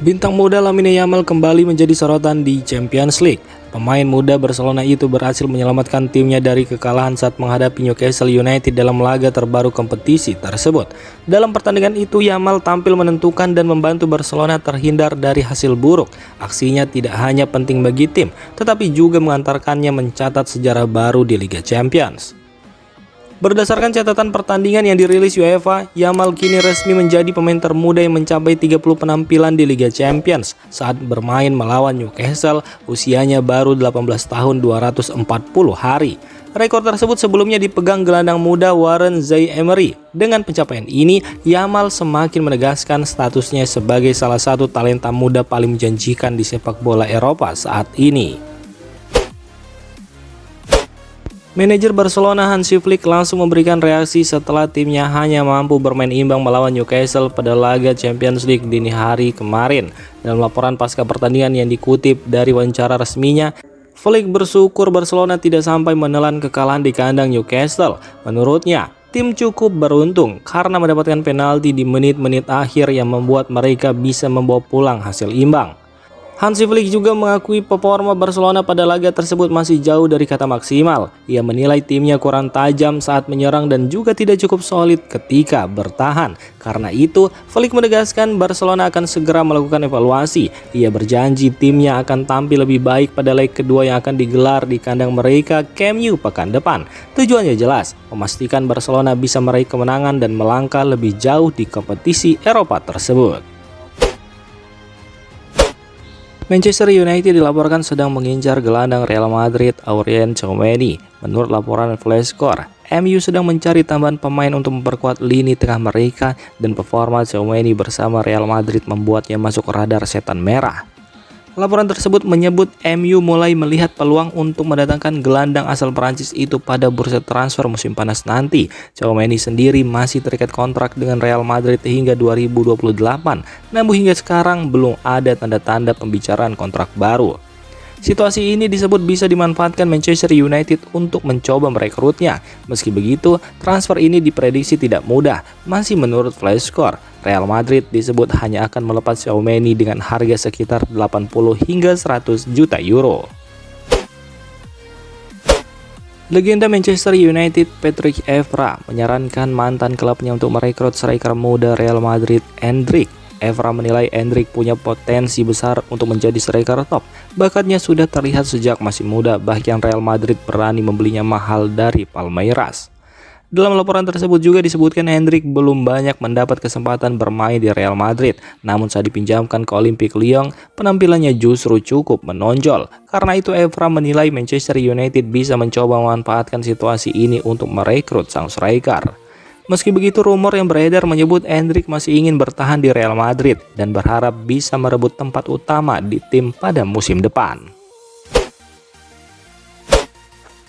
Bintang muda Lamine Yamal kembali menjadi sorotan di Champions League. Pemain muda Barcelona itu berhasil menyelamatkan timnya dari kekalahan saat menghadapi Newcastle United dalam laga terbaru kompetisi tersebut. Dalam pertandingan itu, Yamal tampil menentukan dan membantu Barcelona terhindar dari hasil buruk. Aksinya tidak hanya penting bagi tim, tetapi juga mengantarkannya mencatat sejarah baru di Liga Champions. Berdasarkan catatan pertandingan yang dirilis UEFA, Yamal kini resmi menjadi pemain termuda yang mencapai 30 penampilan di Liga Champions saat bermain melawan Newcastle. Usianya baru 18 tahun 240 hari. Rekor tersebut sebelumnya dipegang gelandang muda Warren Zaïre-Emery. Dengan pencapaian ini, Yamal semakin menegaskan statusnya sebagai salah satu talenta muda paling menjanjikan di sepak bola Eropa saat ini. Manajer Barcelona Hansi Flick langsung memberikan reaksi setelah timnya hanya mampu bermain imbang melawan Newcastle pada laga Champions League dini hari kemarin. Dalam laporan pasca pertandingan yang dikutip dari wawancara resminya, Flick bersyukur Barcelona tidak sampai menelan kekalahan di kandang Newcastle. Menurutnya, tim cukup beruntung karena mendapatkan penalti di menit-menit akhir yang membuat mereka bisa membawa pulang hasil imbang. Hansi Flick juga mengakui performa Barcelona pada laga tersebut masih jauh dari kata maksimal. Ia menilai timnya kurang tajam saat menyerang dan juga tidak cukup solid ketika bertahan. Karena itu, Flick menegaskan Barcelona akan segera melakukan evaluasi. Ia berjanji timnya akan tampil lebih baik pada leg kedua yang akan digelar di kandang mereka Camp Nou pekan depan. Tujuannya jelas, memastikan Barcelona bisa meraih kemenangan dan melangkah lebih jauh di kompetisi Eropa tersebut. Manchester United dilaporkan sedang mengincar gelandang Real Madrid Aurelien Tchouameni. Menurut laporan Flashscore, MU sedang mencari tambahan pemain untuk memperkuat lini tengah mereka dan performa Tchouameni bersama Real Madrid membuatnya masuk radar setan merah. Laporan tersebut menyebut MU mulai melihat peluang untuk mendatangkan gelandang asal Prancis itu pada bursa transfer musim panas nanti. Tchouameni sendiri masih terikat kontrak dengan Real Madrid hingga 2028, namun hingga sekarang belum ada tanda-tanda pembicaraan kontrak baru. Situasi ini disebut bisa dimanfaatkan Manchester United untuk mencoba merekrutnya. Meski begitu, transfer ini diprediksi tidak mudah. Masih menurut Flashscore, Real Madrid disebut hanya akan melepas Tchouameni dengan harga sekitar 80 hingga 100 juta euro. Legenda Manchester United Patrick Evra menyarankan mantan klubnya untuk merekrut striker muda Real Madrid Endrick. Evra menilai Endrick punya potensi besar untuk menjadi striker top. Bakatnya sudah terlihat sejak masih muda, bahkan Real Madrid berani membelinya mahal dari Palmeiras. Dalam laporan tersebut juga disebutkan Endrick belum banyak mendapat kesempatan bermain di Real Madrid. Namun saat dipinjamkan ke Olympique Lyon, penampilannya justru cukup menonjol. Karena itu Evra menilai Manchester United bisa mencoba memanfaatkan situasi ini untuk merekrut sang striker. Meski begitu, rumor yang beredar menyebut Endrick masih ingin bertahan di Real Madrid dan berharap bisa merebut tempat utama di tim pada musim depan.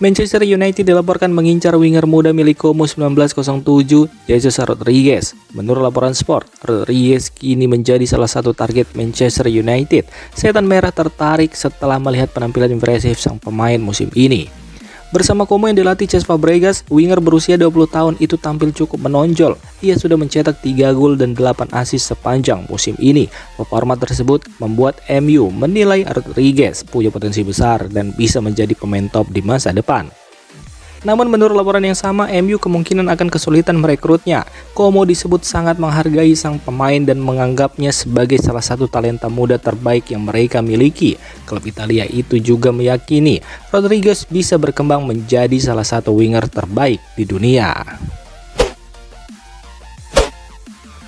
Manchester United dilaporkan mengincar winger muda milik Como 1907, Jesus Rodriguez. Menurut laporan Sport, Rodriguez kini menjadi salah satu target Manchester United. Setan merah tertarik setelah melihat penampilan impresif sang pemain musim ini. Bersama Como yang dilatih Cesc Fabregas, winger berusia 20 tahun itu tampil cukup menonjol. Ia sudah mencetak 3 gol dan 8 assist sepanjang musim ini. Performa tersebut membuat MU menilai Rodriguez punya potensi besar dan bisa menjadi pemain top di masa depan. Namun menurut laporan yang sama, MU kemungkinan akan kesulitan merekrutnya. Como disebut sangat menghargai sang pemain dan menganggapnya sebagai salah satu talenta muda terbaik yang mereka miliki. Klub Italia itu juga meyakini Rodriguez bisa berkembang menjadi salah satu winger terbaik di dunia.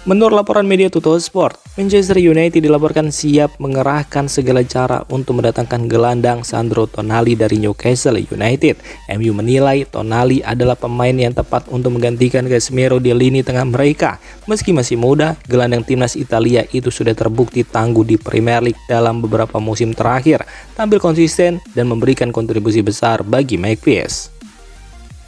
Menurut laporan media Tuttosport, Manchester United dilaporkan siap mengerahkan segala cara untuk mendatangkan gelandang Sandro Tonali dari Newcastle United. MU menilai Tonali adalah pemain yang tepat untuk menggantikan Casemiro di lini tengah mereka. Meski masih muda, gelandang timnas Italia itu sudah terbukti tangguh di Premier League dalam beberapa musim terakhir, tampil konsisten dan memberikan kontribusi besar bagi Magpies.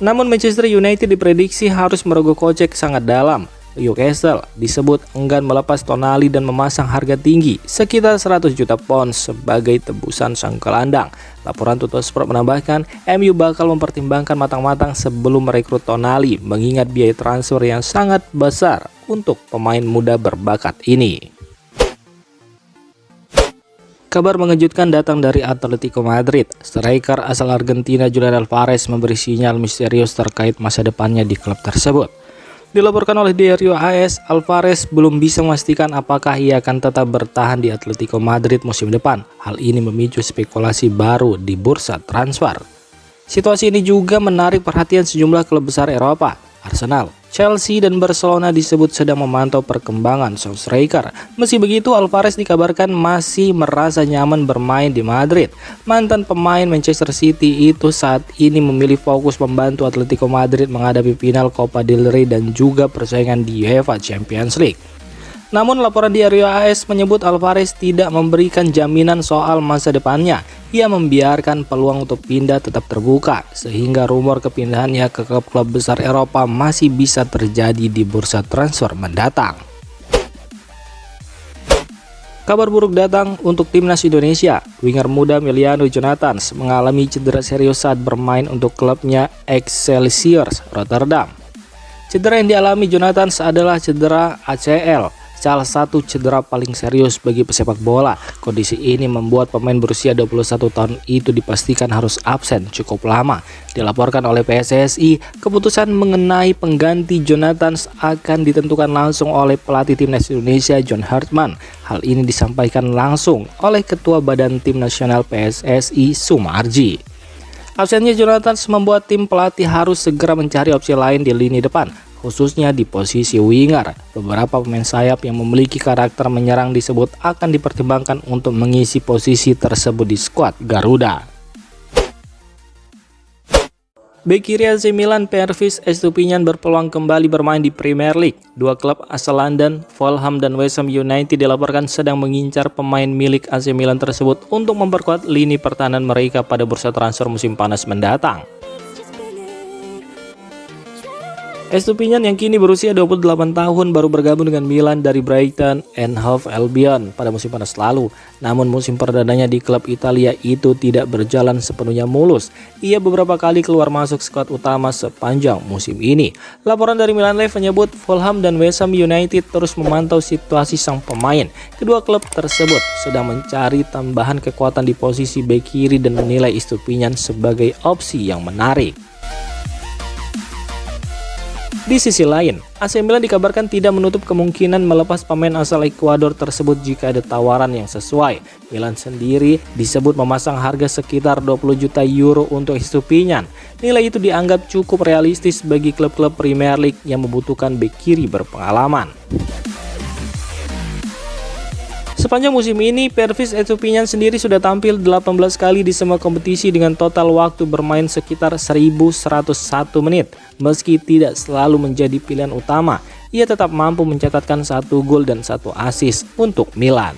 Namun Manchester United diprediksi harus merogoh kocek sangat dalam. Newcastle disebut enggan melepas Tonali dan memasang harga tinggi sekitar 100 juta pound sebagai tebusan sang gelandang. Laporan Tuttosport menambahkan MU bakal mempertimbangkan matang-matang sebelum merekrut Tonali mengingat biaya transfer yang sangat besar untuk pemain muda berbakat ini. Kabar mengejutkan datang dari Atletico Madrid. Striker asal Argentina Julian Alvarez memberi sinyal misterius terkait masa depannya di klub tersebut. Dilaporkan oleh Diario AS, Alvarez belum bisa memastikan apakah ia akan tetap bertahan di Atletico Madrid musim depan. Hal ini memicu spekulasi baru di bursa transfer. Situasi ini juga menarik perhatian sejumlah klub besar Eropa. Arsenal, Chelsea, dan Barcelona disebut sedang memantau perkembangan sang striker. Meski begitu, Alvarez dikabarkan masih merasa nyaman bermain di Madrid. Mantan pemain Manchester City itu saat ini memilih fokus membantu Atletico Madrid menghadapi final Copa del Rey dan juga persaingan di UEFA Champions League. Namun laporan Diario AS menyebut Alvarez tidak memberikan jaminan soal masa depannya. Ia membiarkan peluang untuk pindah tetap terbuka, sehingga rumor kepindahannya ke klub-klub besar Eropa masih bisa terjadi di bursa transfer mendatang. Kabar buruk datang untuk timnas Indonesia. Winger muda Emiliano Jonathans mengalami cedera serius saat bermain untuk klubnya Excelsior Rotterdam. Cedera yang dialami Jonathans adalah cedera ACL, salah satu cedera paling serius bagi pesepak bola. Kondisi ini membuat pemain berusia 21 tahun itu dipastikan harus absen cukup lama. Dilaporkan oleh PSSI, keputusan mengenai pengganti Jonathans akan ditentukan langsung oleh pelatih timnas Indonesia John Hartman. Hal ini disampaikan langsung oleh Ketua Badan Tim Nasional PSSI Sumarji. Absennya Jonathans membuat tim pelatih harus segera mencari opsi lain di lini depan, khususnya di posisi winger. Beberapa pemain sayap yang memiliki karakter menyerang disebut akan dipertimbangkan untuk mengisi posisi tersebut di skuad Garuda. Bek kiri AC Milan Pervis Estupiñán berpeluang kembali bermain di Premier League. Dua klub asal London, Fulham dan West Ham United dilaporkan sedang mengincar pemain milik AC Milan tersebut untuk memperkuat lini pertahanan mereka pada bursa transfer musim panas mendatang. Estupiñán yang kini berusia 28 tahun baru bergabung dengan Milan dari Brighton and Hove Albion pada musim panas lalu. Namun musim perdananya di klub Italia itu tidak berjalan sepenuhnya mulus. Ia beberapa kali keluar masuk skuad utama sepanjang musim ini. Laporan dari Milan Live menyebut Fulham dan West Ham United terus memantau situasi sang pemain. Kedua klub tersebut sedang mencari tambahan kekuatan di posisi bek kiri dan menilai Estupiñán sebagai opsi yang menarik. Di sisi lain, AC Milan dikabarkan tidak menutup kemungkinan melepas pemain asal Ekuador tersebut jika ada tawaran yang sesuai. Milan sendiri disebut memasang harga sekitar 20 juta euro untuk Estupiñán. Nilai itu dianggap cukup realistis bagi klub-klub Premier League yang membutuhkan bek kiri berpengalaman. Sepanjang musim ini, Pervis Estupiñán sendiri sudah tampil 18 kali di semua kompetisi dengan total waktu bermain sekitar 1.101 menit. Meski tidak selalu menjadi pilihan utama, ia tetap mampu mencatatkan 1 gol dan 1 assist untuk Milan.